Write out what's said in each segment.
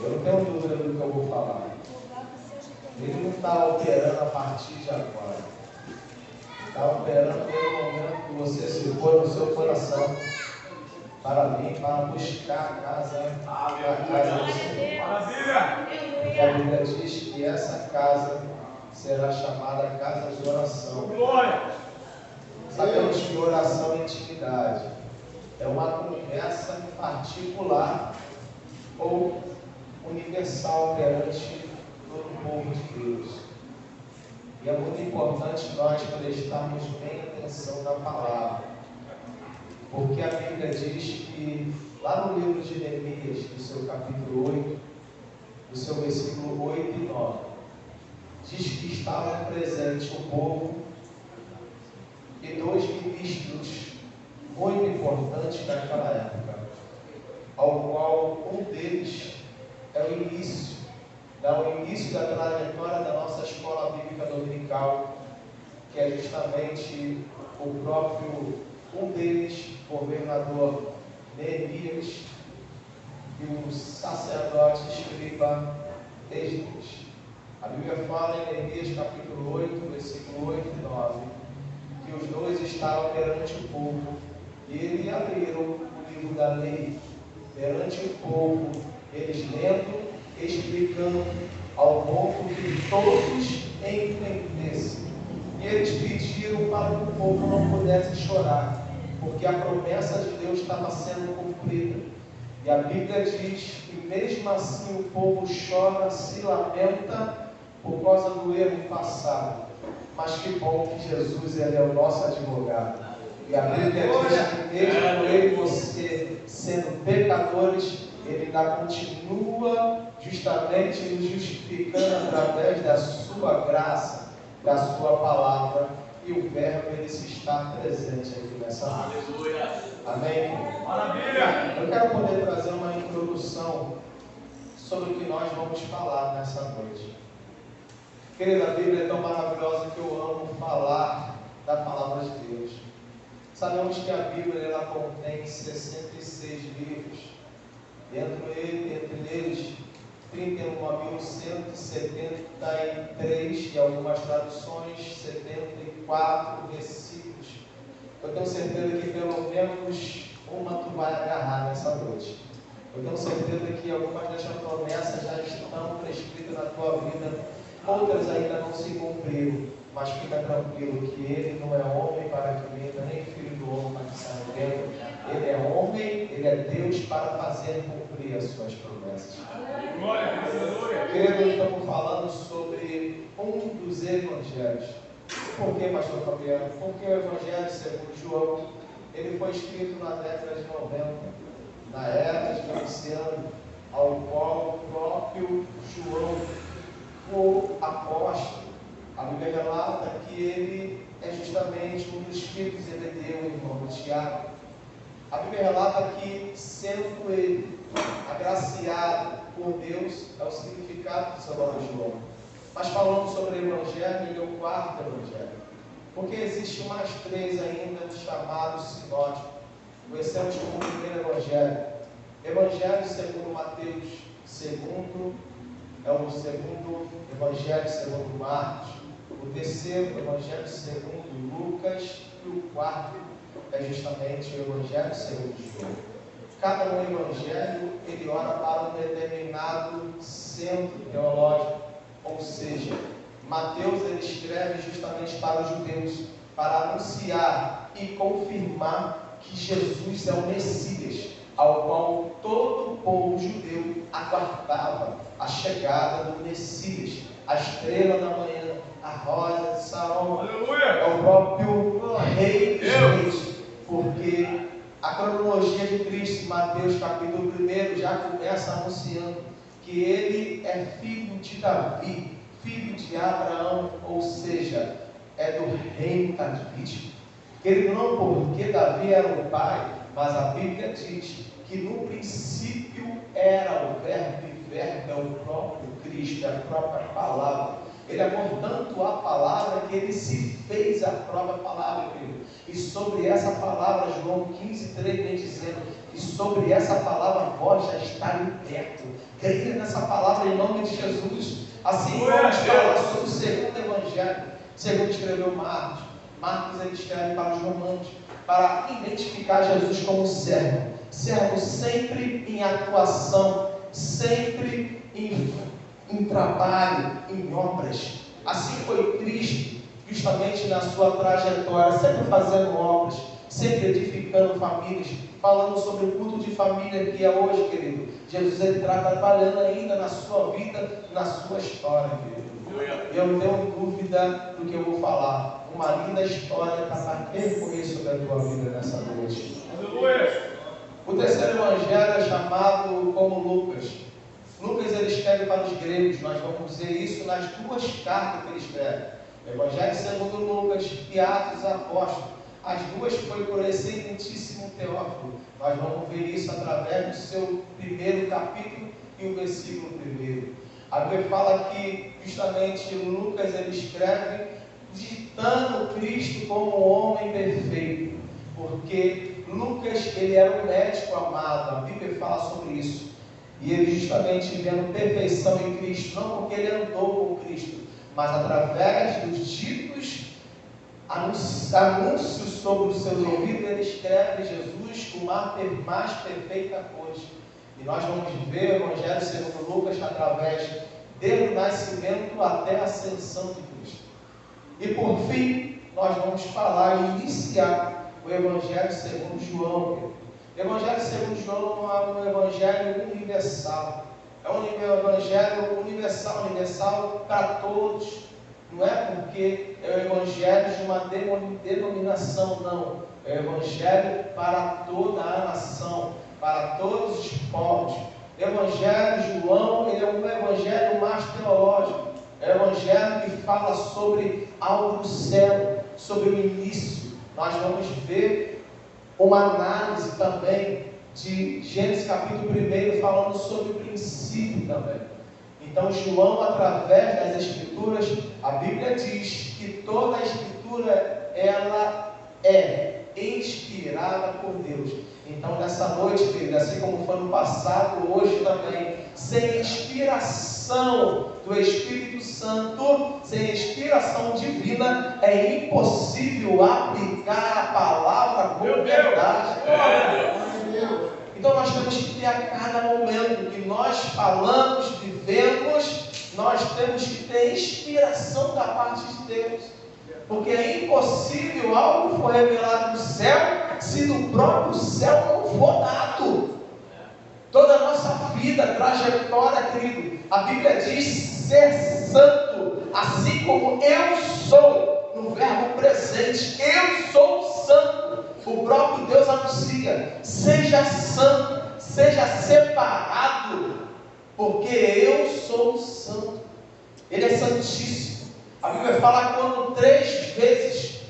Eu não tenho dúvida do que eu vou falar. Ele não está operando a partir de agora. Está operando no momento que você se pôr no seu coração para vir, para buscar a casa do Senhor. E a Bíblia diz que essa casa será chamada casa de oração. Sabemos que oração é intimidade. É uma conversa particular ou universal perante todo o povo de Deus. E é muito importante nós prestarmos bem atenção na palavra, porque a Bíblia diz que lá no livro de Neemias, no seu capítulo 8, no seu versículo 8 e 9, diz que estavam presentes o povo e dois ministros muito importantes naquela época, ao qual um deles é o início da trajetória da nossa escola bíblica dominical, que é justamente o próprio, um deles, governador Neemias, e o sacerdote escriba Esdras. A Bíblia fala em Neemias capítulo 8, versículo 8 e 9, que os dois estavam perante o povo, e eles abriram o livro da lei perante o povo, eles lendo, explicando ao ponto que todos entendessem. E eles pediram para que o povo não pudesse chorar, porque a promessa de Deus estava sendo cumprida. E a Bíblia diz que mesmo assim o povo chora, se lamenta por causa do erro passado. Mas que bom que Jesus, ele é o nosso advogado. E a Bíblia diz que mesmo eu e você sendo pecadores, ele ainda continua justamente nos justificando através da sua graça, da sua palavra, e o verbo ele se está presente aqui nessa noite. Aleluia. Amém? Maravilha! Eu quero poder trazer uma introdução sobre o que nós vamos falar nessa noite. Querida, a Bíblia é tão maravilhosa que eu amo falar da palavra de Deus. Sabemos que a Bíblia ela contém 66 livros. Entre eles, 31.173 e algumas traduções, 74 versículos. Eu tenho certeza que pelo menos uma tu vai agarrar nessa noite. Eu tenho certeza que algumas dessas promessas já estão prescritas na tua vida, outras ainda não se cumpriram. Mas fica tranquilo que ele não é homem para que minta, nem filho do homem para que saia dentro. Ele é homem, ele é Deus para fazer cumprir as suas promessas. Querido, estamos falando sobre um dos evangelhos. Por que, pastor Fabiano? Porque o evangelho segundo João, ele foi escrito na década de 90, na era de Domiciano, ao qual o próprio João, o apóstolo, a Bíblia relata que ele é justamente um dos filhos de Zebedeu, irmão de Tiago. A Bíblia relata que, sendo ele agraciado por Deus, é o significado do seu nome João. Mas falando sobre o Evangelho, ele é o quarto Evangelho. Porque existe mais três ainda chamados sinóticos. Conhecemos como o primeiro Evangelho. Evangelho segundo Mateus, segundo é o segundo Evangelho segundo Marcos, o terceiro Evangelho segundo Lucas e o quarto é justamente o Evangelho segundo João. Cada um Evangelho, ele ora para um determinado centro teológico, ou seja, Mateus ele escreve justamente para os judeus, para anunciar e confirmar que Jesus é o Messias, ao qual todo o povo judeu aguardava a chegada do Messias, a estrela da manhã, a rosa de Saron. Aleluia! É o próprio Rei dos Reis, porque a cronologia de Cristo, Mateus capítulo 1, já começa anunciando que ele é filho de Davi, filho de Abraão, ou seja, é do reino davídico. Ele não porque Davi era o pai, mas a Bíblia diz que no princípio era o verbo, e verbo é o próprio Cristo, é a própria palavra. Ele amou tanto a palavra que ele se fez a própria palavra, querido. E sobre essa palavra, João 15:3 vem dizendo e sobre essa palavra vós já está liberto. Creia nessa palavra em nome de Jesus. Assim vamos falar sobre o segundo evangelho, segundo escreveu Marcos. Marcos ele escreve para os romanos, para identificar Jesus como servo. Servo sempre em atuação, sempre em trabalho, em obras. Assim foi Cristo, justamente na sua trajetória, sempre fazendo obras, sempre edificando famílias, falando sobre o culto de família que é hoje, querido. Jesus ele está trabalhando ainda na sua vida, na sua história, querido. Eu não tenho dúvida do que eu vou falar. Uma linda história está para percorrer sobre a tua vida nessa noite. O terceiro evangelho é chamado como Lucas. Lucas ele escreve para os gregos. Nós vamos ver isso nas duas cartas que ele escreve. O Evangelho segundo Lucas e Atos Apóstolos. As duas foi por excelentíssimo Teófilo. Nós vamos ver isso através do seu primeiro capítulo e o versículo 1. A Bíblia fala que justamente Lucas ele escreve ditando Cristo como um homem perfeito, porque Lucas ele era um médico amado. A Bíblia fala sobre isso, e ele justamente vendo perfeição em Cristo, não porque ele andou com Cristo, mas através dos ditos anúncios sobre os seus ouvidos, ele escreve Jesus como a mais perfeita coisa. E nós vamos ver o Evangelho segundo Lucas através desde o nascimento até a ascensão de Cristo. E por fim, nós vamos falar e iniciar o Evangelho segundo João. O Evangelho segundo João é um Evangelho universal. É um Evangelho universal para todos. Não é porque é o Evangelho de uma denominação, não. É o Evangelho para toda a nação, para todos os povos. O Evangelho de João ele é um Evangelho mais teológico. É o Evangelho que fala sobre algo do céu, sobre o início. Nós vamos ver uma análise também de Gênesis capítulo 1, falando sobre o princípio também. Então João, através das Escrituras, a Bíblia diz que toda a Escritura ela é inspirada por Deus. Então nessa noite, querido, assim como foi no passado, hoje também, sem inspiração do Espírito Santo, sem inspiração divina, é impossível aplicar a palavra com verdade. Então nós temos que ter a cada momento que nós falamos, vivemos, nós temos que ter inspiração da parte de Deus. Porque é impossível algo for revelado no céu se do próprio céu não for dado. Toda a nossa vida, trajetória, querido, a Bíblia diz ser santo, assim como eu sou, no verbo presente, eu sou santo. O próprio Deus anuncia, seja santo, seja separado, porque eu sou santo. Ele é santíssimo. A Bíblia fala quando 3 vezes,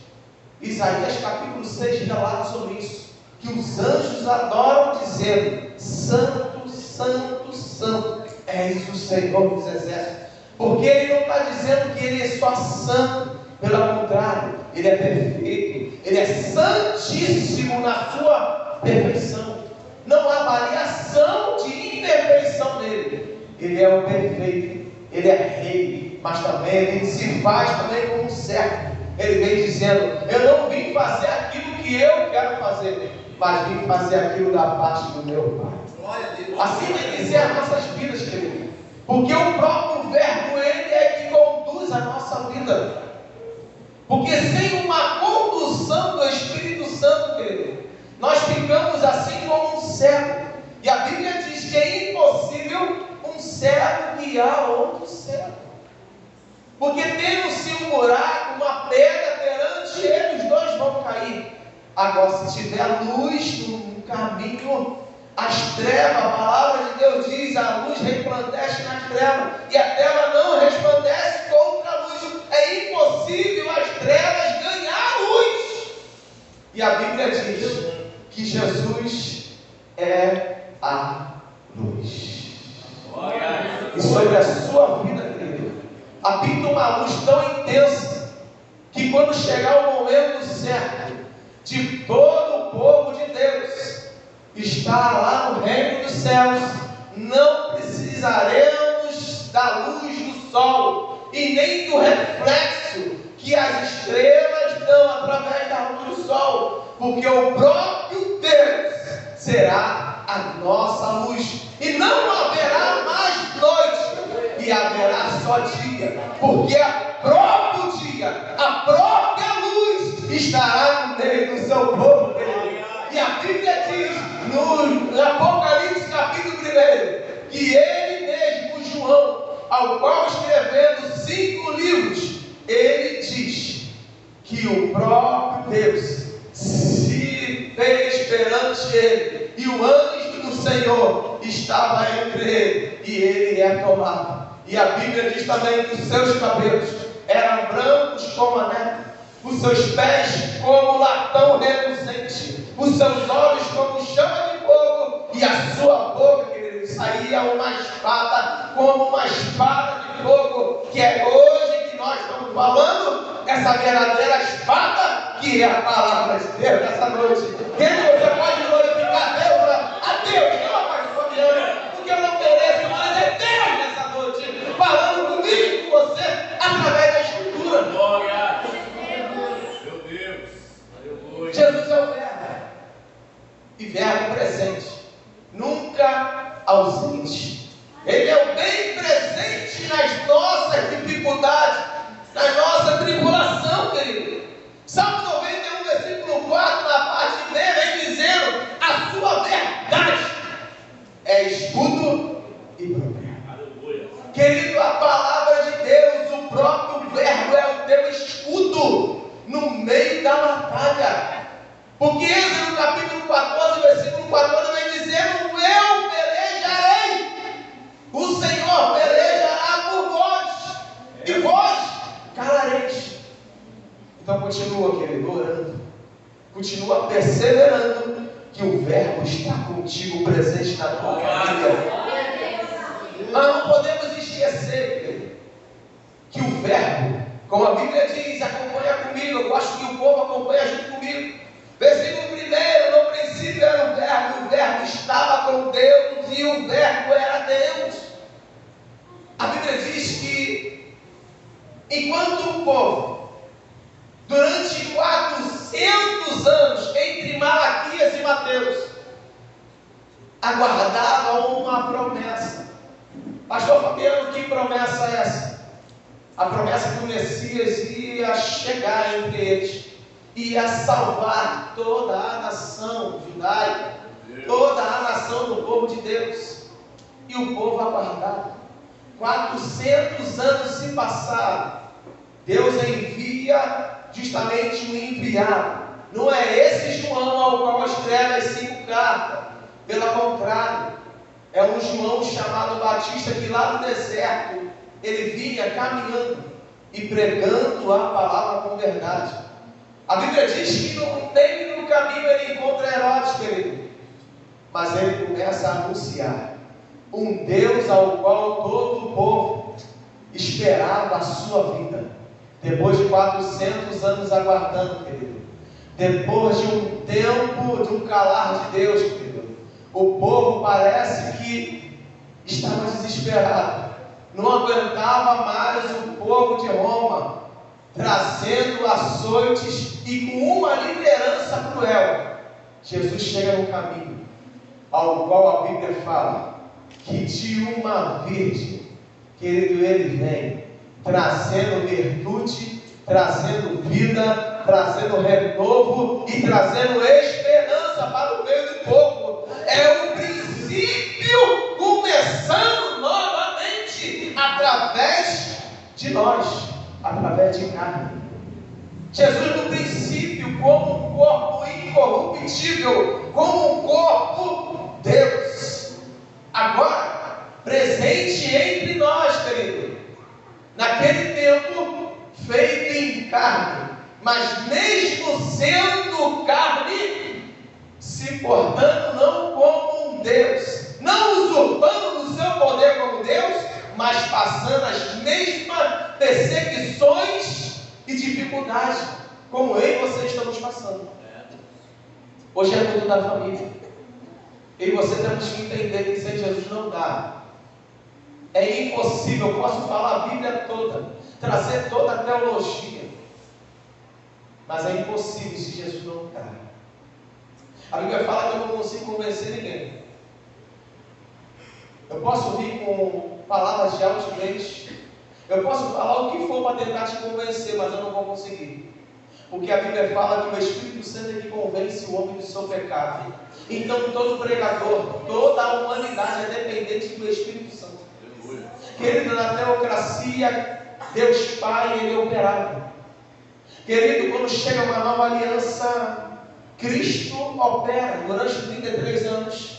Isaías capítulo 6 relata sobre isso, que os anjos adoram dizendo, santo, santo, santo, és o Senhor dos exércitos. Porque ele não está dizendo que ele é só santo, pelo contrário, ele é perfeito, ele é santíssimo na sua perfeição. Não há variação de imperfeição nele. Ele é o perfeito, ele é rei, mas também ele se faz também como um servo. Ele vem dizendo, eu não vim fazer aquilo que eu quero fazer, mas vim fazer aquilo da parte do meu Pai. Assim tem que ser as nossas vidas, querido. Porque o próprio verbo, ele é que conduz a nossa vida. Porque sem uma condução do Espírito Santo, querido, nós ficamos assim como um cego. E a Bíblia diz que é impossível um cego guiar outro cego. Porque tendo-se um buraco, uma pedra perante ele, os dois vão cair. Agora, se tiver luz no caminho, as trevas, a palavra de Deus diz, a luz resplandece nas trevas, e a treva não resplandece contra a luz. É impossível as trevas ganhar a luz. E a Bíblia diz que Jesus é a luz. E sobre a sua vida, querido, habita uma luz tão intensa, que quando chegar o momento certo de todo o povo de Deus está lá no reino dos céus, não precisaremos da luz do sol e nem do reflexo que as estrelas dão através da luz do sol, porque o próprio Deus será a nossa luz, e não haverá mais noite, e haverá só dia, porque o próprio dia, a própria luz estará no meio do seu povo. E a Bíblia diz no Apocalipse capítulo 1 que ele mesmo, João, ao qual escrevendo 5 livros, ele diz que o próprio Deus se fez perante ele, e o anjo do Senhor estava entre ele, e ele é tomado. E a Bíblia diz também que os seus cabelos eram brancos como a neve, os seus pés como latão reluzente, os seus olhos como chama de fogo, e a sua boca, querido, saía uma espada, como uma espada de fogo, que é hoje que nós estamos falando, essa verdadeira espada, que é a palavra de Deus nessa noite. Querido, você pode glorificar a Deus, não a pastor Fabiano, porque eu não mereço, mas é Deus nessa noite, falando comigo e com você, através da Escritura. Glória! Meu Deus! Aleluia! Jesus é o verbo, e verbo presente, nunca ausente. Ele é o bem presente nas nossas dificuldades, na nossa tribulação, querido. Salmo 91, versículo 4, na parte B, vem dizendo: a sua verdade é escudo e proteção. Aleluia! Querido, a palavra de Deus, o próprio verbo é o teu escudo no meio da batalha. Porque Êxodo capítulo 14, versículo 14 vem dizendo: eu pelejarei, o Senhor pelejará por vós, e vós calareis. Então continua, querido, orando, continua perseverando, que o verbo está contigo, presente na tua família. Mas não podemos esquecer, querido, que o verbo, como a Bíblia diz, acompanha comigo, eu gosto que o povo acompanha junto comigo. Versículo 1, no princípio era o verbo estava com Deus, e o verbo era Deus. A Bíblia diz que, enquanto o povo, durante 400 anos, entre Malaquias e Mateus, aguardava uma promessa. Pastor Fabiano, que promessa é essa? A promessa que o Messias ia chegar entre eles, ia salvar toda a nação judaica, toda a nação do povo de Deus. E o povo aguardava. 400 anos se passaram. Deus envia justamente um enviado. Não é esse João ao qual escreve as 5 cartas. Pelo contrário, é um João chamado Batista, que lá no deserto ele vinha caminhando e pregando a palavra com verdade. A Bíblia diz que no meio do caminho ele encontra Herodes, querido, mas ele começa a anunciar um Deus ao qual todo o povo esperava a sua vida. Depois de 400 anos aguardando, querido, depois de um tempo, de um calar de Deus, querido, o povo parece que estava desesperado, não aguentava mais o povo de Roma trazendo açoites e com uma liderança cruel. Jesus chega no caminho, ao qual a Bíblia fala que de uma virgem, querido, ele vem trazendo virtude, trazendo vida, trazendo renovo e trazendo esperança para o meio do povo. É o princípio começando novamente através de nós, através de carne. Jesus no princípio como um corpo incorruptível, como um corpo Deus. Agora, presente entre nós, querido, naquele tempo feito em carne, mas mesmo sendo carne, se portando não como um Deus, não usurpando do seu poder como Deus, mas passando as mesmas perseguições e dificuldades, como eu e você estamos passando. Hoje é culto da família. Eu e você temos que entender que sem Jesus não dá. É impossível. Eu posso falar a Bíblia toda, trazer toda a teologia, mas é impossível se Jesus não está. A Bíblia fala que eu não consigo convencer ninguém. Eu posso vir com palavras de altivez, eu posso falar o que for para tentar te convencer, mas eu não vou conseguir. Porque a Bíblia fala que o Espírito Santo é que convence o homem do seu pecado. Então todo pregador, toda a humanidade é dependente do Espírito Santo. Querido, na teocracia, Deus Pai, Ele operava. Querido, quando chega uma nova aliança, Cristo opera durante 33 anos.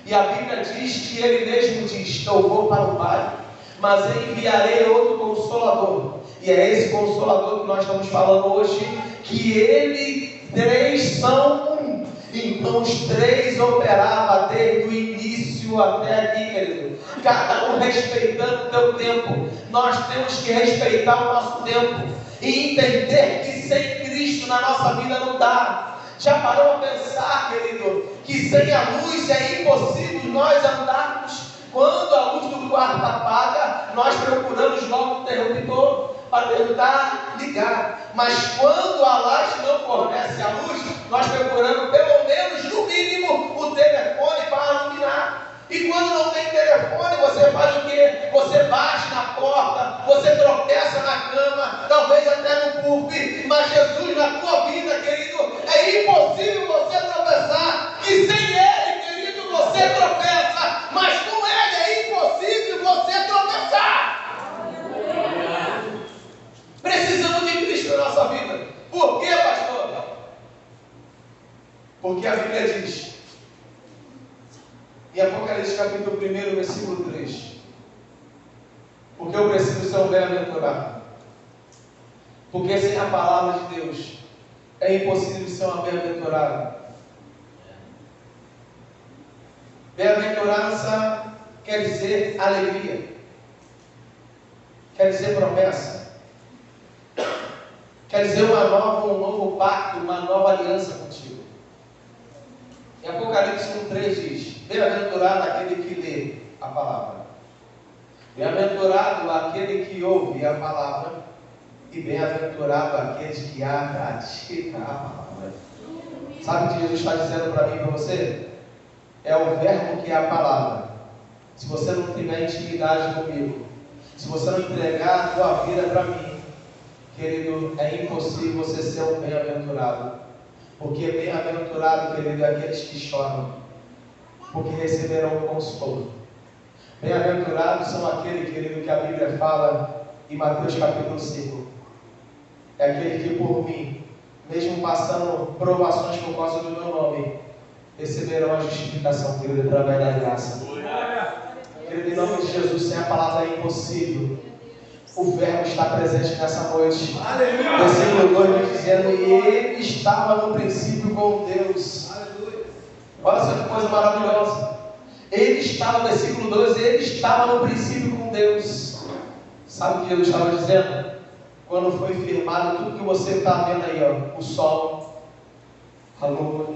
E a Bíblia diz que Ele mesmo diz: eu vou para o Pai, mas enviarei outro Consolador. E é esse Consolador que nós estamos falando hoje, que Ele, três são um. Então os três operavam desde o início até aqui, querido. Cada um respeitando o teu tempo. Nós temos que respeitar o nosso tempo e entender que sem Cristo na nossa vida não dá. Já parou a pensar, querido, que sem a luz é impossível nós andarmos? Quando a luz do quarto apaga, nós procuramos logo o interruptor para tentar ligar. Mas quando a laje não fornece a luz, nós procuramos pelo menos, no mínimo, o telefone para iluminar. E quando não tem telefone, você faz o quê? Você bate na porta, você tropeça na cama, talvez até no púlpito. Mas Jesus na tua vida, querido, é impossível você tropeçar. E sem Ele, querido, você tropeça. Mas com Ele é impossível você tropeçar. Precisamos de Cristo na nossa vida. Por quê, pastor? Porque a Bíblia diz, em Apocalipse capítulo 1, versículo 3, porque eu preciso ser um bem-aventurado. Porque sem a palavra de Deus é impossível ser um bem-aventurado. Bem-aventurança quer dizer alegria, quer dizer promessa, quer dizer um novo pacto, uma nova aliança contigo. Em Apocalipse 1,3 diz: bem-aventurado aquele que lê a palavra, bem-aventurado aquele que ouve a palavra, e bem-aventurado aqueles que a praticam a palavra. Sabe o que Jesus está dizendo para mim e para você? É o verbo que é a palavra. Se você não tiver intimidade comigo, se você não entregar a tua vida para mim, querido, é impossível você ser um bem-aventurado. Porque bem-aventurado, querido, é aqueles que choram, porque receberão o consolo. Bem-aventurados são aqueles, querido, que a Bíblia fala em Mateus capítulo 5. É aquele que por mim, mesmo passando provações por causa do meu nome, receberão a justificação, querido, através da graça. Querido, em nome de Jesus, sem a palavra é impossível. O verbo está presente nessa noite. Aleluia. Versículo 2 vai dizendo: e ele estava no princípio com Deus. Aleluia. Olha só que coisa maravilhosa. Ele estava, versículo 2, ele estava no princípio com Deus. Sabe o que Jesus estava dizendo? Quando foi firmado tudo que você está vendo aí, ó, o sol, a lua,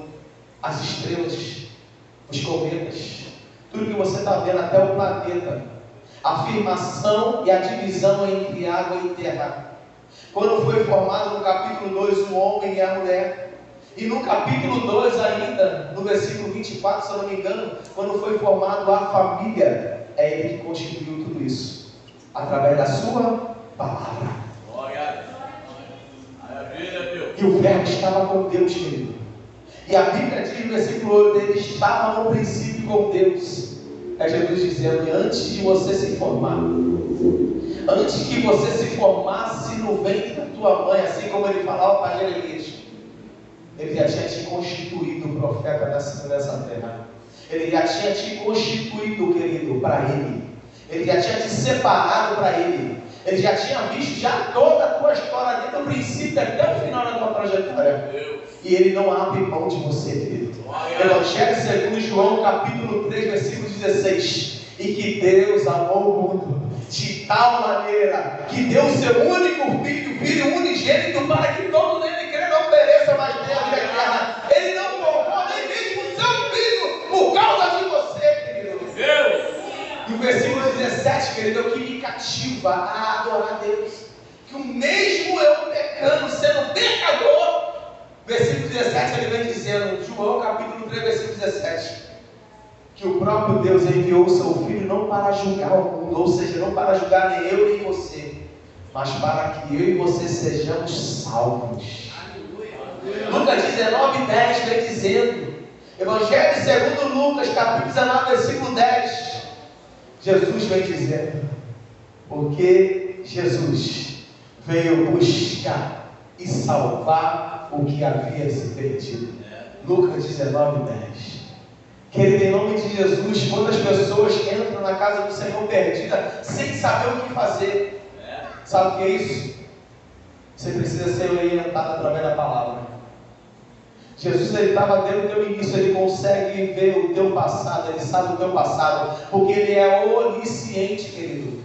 as estrelas, os cometas, tudo que você está vendo, até o planeta, a afirmação e a divisão entre água e terra. Quando foi formado no capítulo 2 o homem e a mulher, e no capítulo 2 ainda, no versículo 24, se eu não me engano, quando foi formado a família, é ele que constituiu tudo isso, através da sua palavra. E o verbo estava com Deus, querido. E a Bíblia diz no versículo 8, ele estava no princípio com Deus. É Jesus dizendo: antes de você se formar, antes que você se formasse no ventre da tua mãe, assim como ele falava para Jeremias, ele já tinha te constituído profeta nessa terra. Ele já tinha te constituído, querido, para ele. Ele já tinha te separado para ele. Ele já tinha visto já toda a tua história, desde o princípio até o final da tua trajetória. E ele não abre mão de você, querido. Evangelho segundo João, capítulo 3, versículo 16. E que Deus amou o mundo de tal maneira que deu o seu único filho, filho unigênito, para que todo nele crê não pereça, mas tenha vida eterna. Ele não poupou nem mesmo o seu filho por causa entendeu? Que me cativa a adorar a Deus. Que o mesmo eu pecando, sendo pecador, versículo 17 ele vem dizendo, João capítulo 3, versículo 17, que o próprio Deus enviou o seu Filho não para julgar o mundo, ou seja, não para julgar nem eu nem você, mas para que eu e você sejamos salvos. Lucas 19, 10 vem dizendo, Evangelho segundo Lucas, capítulo 19, versículo 10, Jesus vem dizendo, porque Jesus veio buscar e salvar o que havia se perdido. Lucas 19, 10. Querido, em nome de Jesus, quantas pessoas entram na casa do Senhor perdida sem saber o que fazer? Sabe o que é isso? Você precisa ser orientado através da palavra. Jesus, ele estava dentro do teu início, ele consegue ver o teu passado, ele sabe o teu passado, porque ele é onisciente, querido.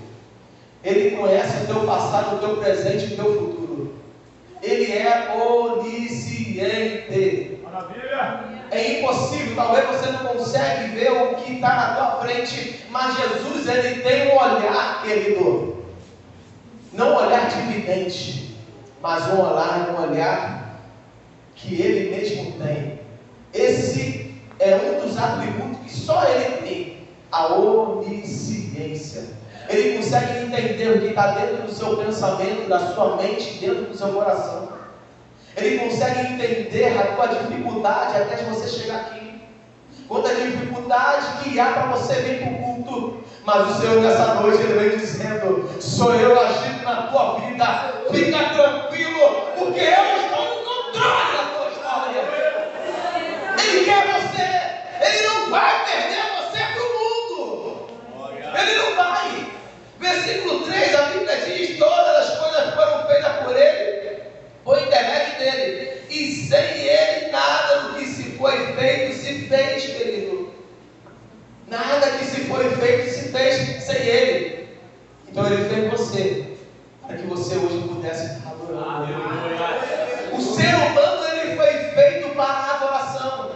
Ele conhece o teu passado, o teu presente e o teu futuro. Ele é onisciente. Maravilha! É impossível, talvez você não consegue ver o que está na tua frente, mas Jesus, ele tem um olhar, querido, não um olhar de vidente, mas um olhar que ele mesmo tem. Esse é um dos atributos que só ele tem, a onisciência. Ele consegue entender o que está dentro do seu pensamento, da sua mente, dentro do seu coração. Ele consegue entender a tua dificuldade até você chegar aqui. Quanta dificuldade que há para você vir para o culto. Mas o Senhor nessa noite ele vem dizendo, sou eu agindo na tua vida. Fica tranquilo, porque eu estou no controle da tua história. Ele quer você. Ele não vai perder você para o mundo. Ele não vai. Versículo 3, a Bíblia diz, todas as coisas foram feitas por ele, por intermédio dele, e sem ele nada do que se foi feito se fez, querido. Nada que se foi feito se fez sem ele. Então ele fez você, para que você hoje pudesse estar adorando. O ser humano, ele foi feito para a adoração.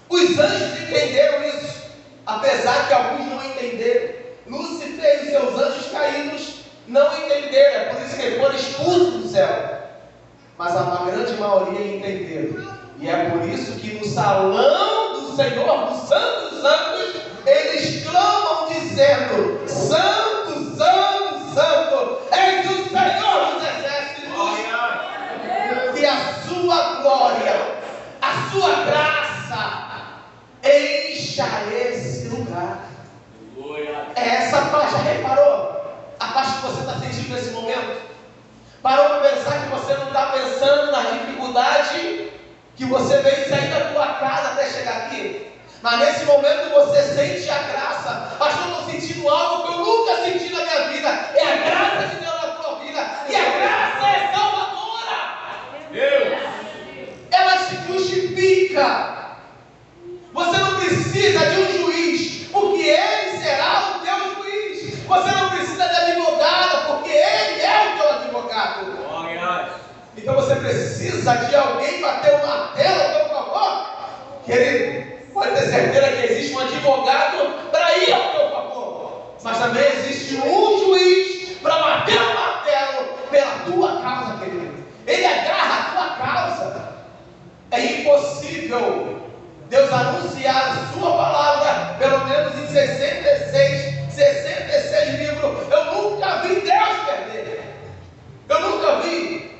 Os anjos entenderam isso, apesar que alguns não entenderam. Lúcifer e os seus anjos caídos não entenderam, é por isso que eles foram expulsos do céu. Mas a grande maioria entenderam. E é por isso que no salão do Senhor, dos santos santos, eles clamam dizendo, Santo, Santo, Santo, és o Senhor dos exércitos. E a sua glória, a sua graça, encha esse lugar. É essa paz, já reparou? A paz que você está sentindo nesse momento? Parou para pensar que você não está pensando na dificuldade que você veio sair da tua casa até chegar aqui? Mas nesse momento você sente a graça. Pastor, eu estou sentindo algo que eu nunca senti na minha vida. É a graça de Deus na tua vida. E a graça é salvadora. Deus. Ela te justifica. Você não precisa de um juiz, porque ele será o teu juiz. Você não precisa de advogado, porque ele é o teu advogado. Então você precisa de alguém bater o martelo a teu favor. Querido, pode ter certeza que existe um advogado para ir ao teu favor, mas também existe um juiz para bater o martelo pela tua causa, querido. Ele agarra a tua causa. É impossível Deus anunciar a sua palavra, pelo menos em 66 livros. Eu nunca vi Deus perder. Eu nunca vi.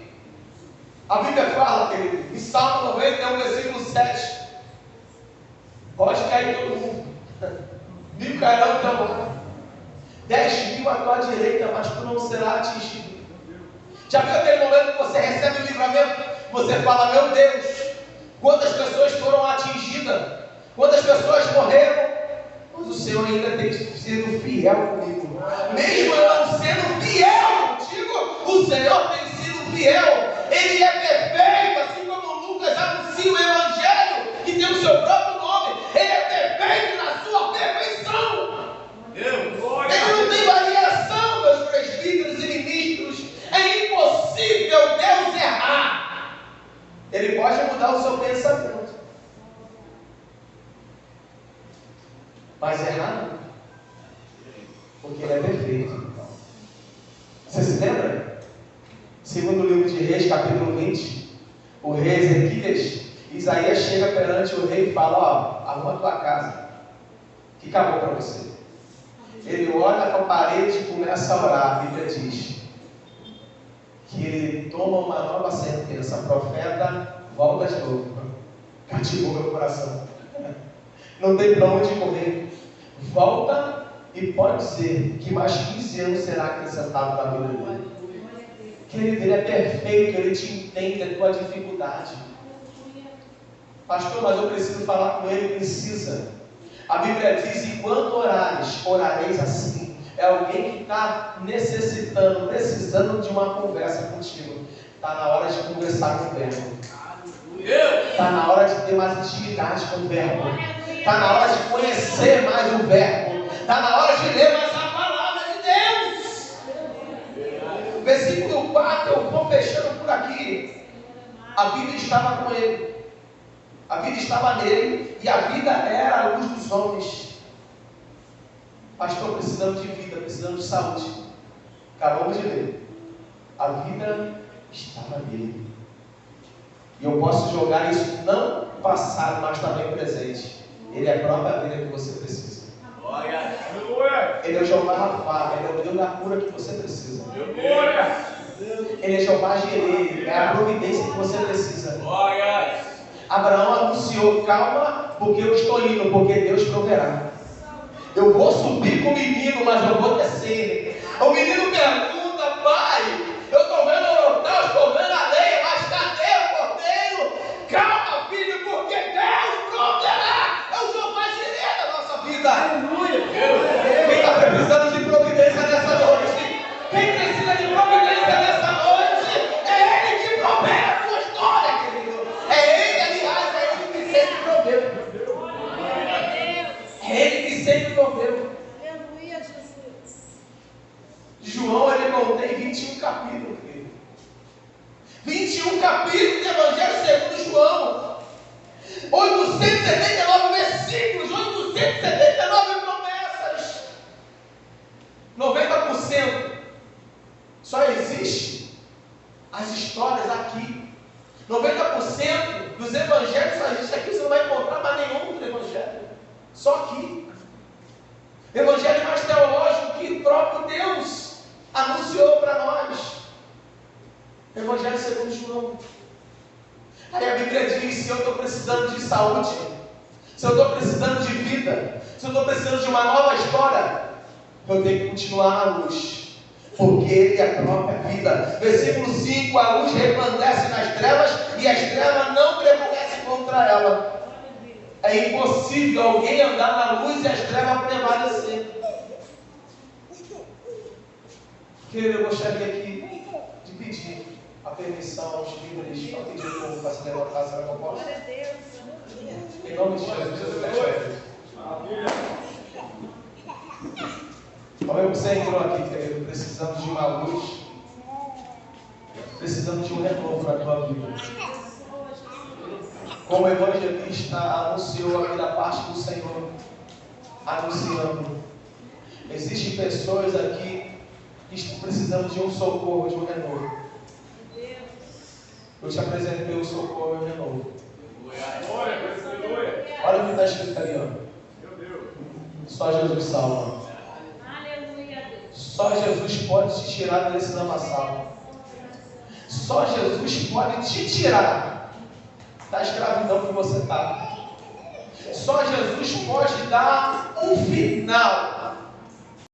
A Bíblia fala, querido, em Salmo 91, versículo 7. Pode cair todo mundo. 1000 cairão ao teu lado, 10.000 à tua direita, mas tu não será atingido. Já viu aquele momento que você recebe o livramento? Você fala, meu Deus, quantas pessoas foram atingidas, quantas pessoas morreram, mas o Senhor ainda tem sido fiel comigo. Mesmo eu não sendo fiel contigo, o Senhor tem sido fiel. Ele é perfeito, assim como Lucas anuncia o Evangelho, que tem o seu próprio nome. Ele é perfeito na sua perfeição. Ele não tem variação, meus presbíteros e ministros. É impossível Deus errar. Ele pode mudar o seu pensamento, mas errar não, porque ele é perfeito. lembra? Segundo livro de Reis, capítulo 20, o rei Ezequias, Isaías chega perante o rei e fala: ó, arruma a tua casa, que acabou para você. Ele olha para a parede e começa a orar. A Bíblia diz que ele toma uma nova sentença. Profeta, volta de novo. Cativou meu coração. Não tem para onde correr. Volta e pode dizer que mais 15 anos será acrescentado na vida dele. Querido, ele é perfeito, ele te entende a tua dificuldade. Pastor, mas eu preciso falar com ele. Precisa. A Bíblia diz: enquanto orares, orareis assim. É alguém que está necessitando, precisando de uma conversa contigo. Está na hora de conversar com o Verbo. Está na hora de ter mais intimidade com o Verbo. Está na hora de conhecer mais o Verbo. Está na hora de ler mais a palavra de Deus. Versículo 4, eu vou fechando por aqui. A vida estava com ele. A vida estava nele e a vida era a luz dos homens. Pastor, precisamos de vida, precisamos de saúde. Acabamos de ler. A vida estava nele. E eu posso jogar isso não passado, mas também presente. Ele é a própria vida que você precisa. Ele é o Jeová Rafa, ele é o Deus da cura que você precisa. Ele é Jeová Jireh, é a providência que você precisa. Abraão anunciou: calma, porque eu estou indo, porque Deus proverá. Eu vou subir com o menino, mas eu vou descer. O menino pergunta: pai, eu estou vendo o holocausto, estou vendo a lei, mas cadê o cordeiro? Calma, filho, porque Deus proverá. É o Jeová Jireh da nossa vida. Aleluia. Quem está precisando de providência nessa noite? Quem precisa de providência nessa noite? É Ele que provera a sua história, querido. É Ele, aliás, é Ele que sempre proveu. É Ele que sempre proveu. Aleluia, Jesus. João, ele contém 21 capítulos, querido. 21 capítulos do Evangelho segundo João. 879 versículos, 879 promessas. 90% só existe as histórias aqui. 90% dos evangelhos só existe aqui. Você não vai encontrar mais nenhum outro evangelho. Só aqui. Evangelho mais teológico que o próprio Deus anunciou para nós. Evangelho segundo João. Aí a Bíblia diz: se eu estou precisando de saúde, se eu estou precisando de vida, se eu estou precisando de uma nova história, eu tenho que continuar na luz, porque Ele é a própria vida. Versículo 5: a luz resplandece nas trevas e as trevas não prevalecem contra ela. É impossível alguém andar na luz e as trevas prevalecer. Querido, eu gostaria aqui de pedir a permissão aos líderes para pedir o povo para se levantar. Será que eu posso? Glória a Deus. Em nome de Jesus, eu fecho. Como você entrou aqui, querido, precisamos de uma luz, precisamos de um renovo na tua vida. Como o evangelista anunciou aqui da parte do Senhor, anunciando, existem pessoas aqui que estão precisando de um socorro, de um renovo. Eu te apresentei o socorro e o renovo. Olha o que está escrito ali, ó. Só Jesus salva. Só Jesus pode te tirar desse lamaçal. Só Jesus pode te tirar da escravidão que você está. Só Jesus pode dar um final